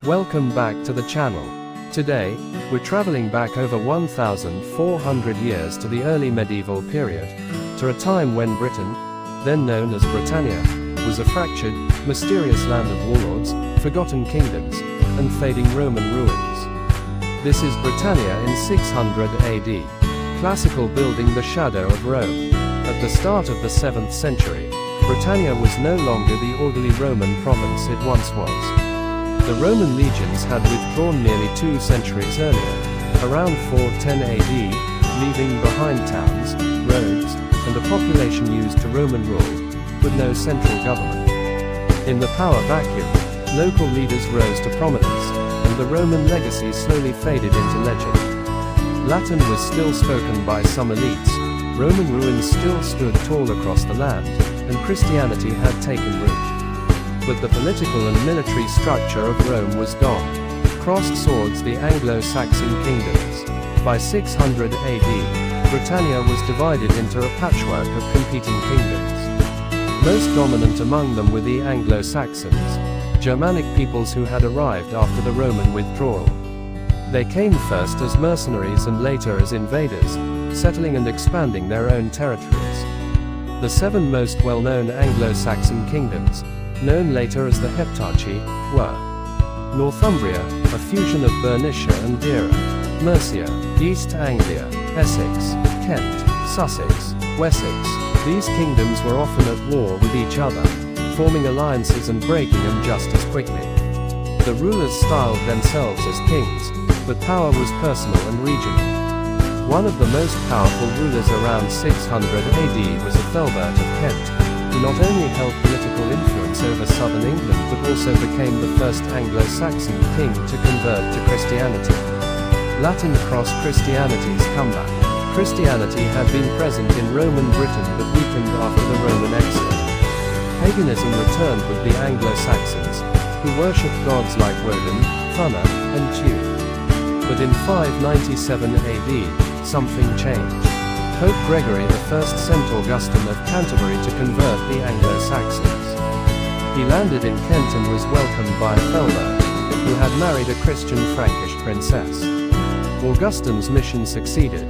Welcome back to the channel. Today, we're traveling back over 1,400 years to the early medieval period, to a time when Britain, then known as Britannia, was a fractured, mysterious land of warlords, forgotten kingdoms, and fading Roman ruins. This is Britannia in 600 AD, classical building the shadow of Rome. At the start of the 7th century, Britannia was no longer the orderly Roman province it once was. The Roman legions had withdrawn nearly 2 centuries earlier, around 410 AD, leaving behind towns, roads, and a population used to Roman rule, with no central government. In the power vacuum, local leaders rose to prominence, and the Roman legacy slowly faded into legend. Latin was still spoken by some elites, Roman ruins still stood tall across the land, and Christianity had taken root. But the political and military structure of Rome was gone. Crossed swords the Anglo-Saxon kingdoms. By 600 AD, Britannia was divided into a patchwork of competing kingdoms. Most dominant among them were the Anglo-Saxons, Germanic peoples who had arrived after the Roman withdrawal. They came first as mercenaries and later as invaders, settling and expanding their own territories. The 7 most well-known Anglo-Saxon kingdoms, known later as the Heptarchy, were Northumbria, a fusion of Bernicia and Deira; Mercia, East Anglia, Essex, Kent, Sussex, Wessex. These kingdoms were often at war with each other, forming alliances and breaking them just as quickly. The rulers styled themselves as kings, but power was personal and regional. One of the most powerful rulers around 600 AD was Ethelbert of Kent, who not only held political influence over southern England but also became the first Anglo-Saxon king to convert to Christianity. Latin crossed Christianity's comeback. Christianity had been present in Roman Britain but weakened after the Roman exile. Paganism returned with the Anglo-Saxons, who worshipped gods like Woden, Thunna, and Tu. But in 597 AD, something changed. Pope Gregory I sent Augustine of Canterbury to convert the Anglo-Saxons. He landed in Kent and was welcomed by Ethelbert, who had married a Christian Frankish princess. Augustine's mission succeeded.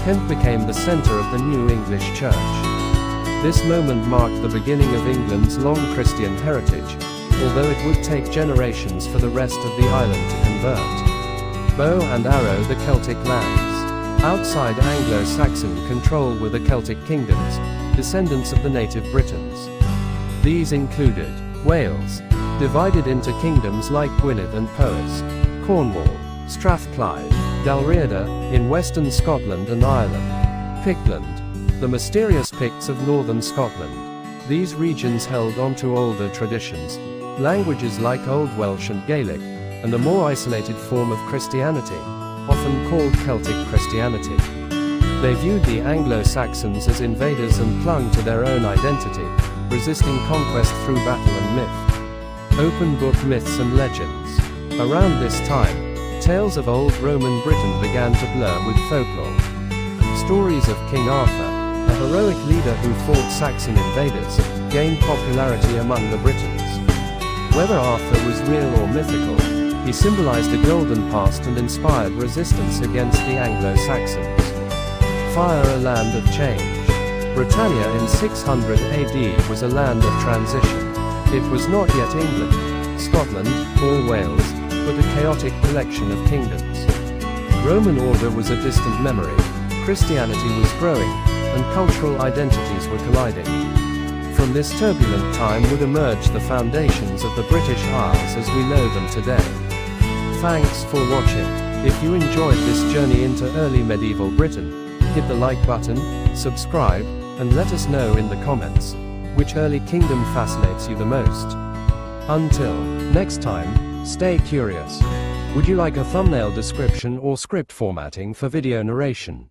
Kent became the center of the new English church. This moment marked the beginning of England's long Christian heritage, although it would take generations for the rest of the island to convert. Bow and arrow the Celtic lands. Outside Anglo-Saxon control were the Celtic kingdoms, descendants of the native Britons. These included Wales, divided into kingdoms like Gwynedd and Powys; Cornwall, Strathclyde, Dalriada, in western Scotland and Ireland; Pictland, the mysterious Picts of northern Scotland. These regions held on to older traditions, languages like Old Welsh and Gaelic, and a more isolated form of Christianity, often called Celtic Christianity. They viewed the Anglo-Saxons as invaders and clung to their own identity, resisting conquest through battle and myth. Open book myths and legends. Around this time, tales of old Roman Britain began to blur with folklore. Stories of King Arthur, a heroic leader who fought Saxon invaders, gained popularity among the Britons. Whether Arthur was real or mythical, he symbolized a golden past and inspired resistance against the Anglo-Saxons. Fire, a land of change. Britannia in 600 AD was a land of transition. It was not yet England, Scotland, or Wales, but a chaotic collection of kingdoms. Roman order was a distant memory, Christianity was growing, and cultural identities were colliding. From this turbulent time would emerge the foundations of the British Isles as we know them today. Thanks for watching. If you enjoyed this journey into early medieval Britain, hit the like button, subscribe, and let us know in the comments, which early kingdom fascinates you the most. Until next time, stay curious. Would you like a thumbnail description or script formatting for video narration?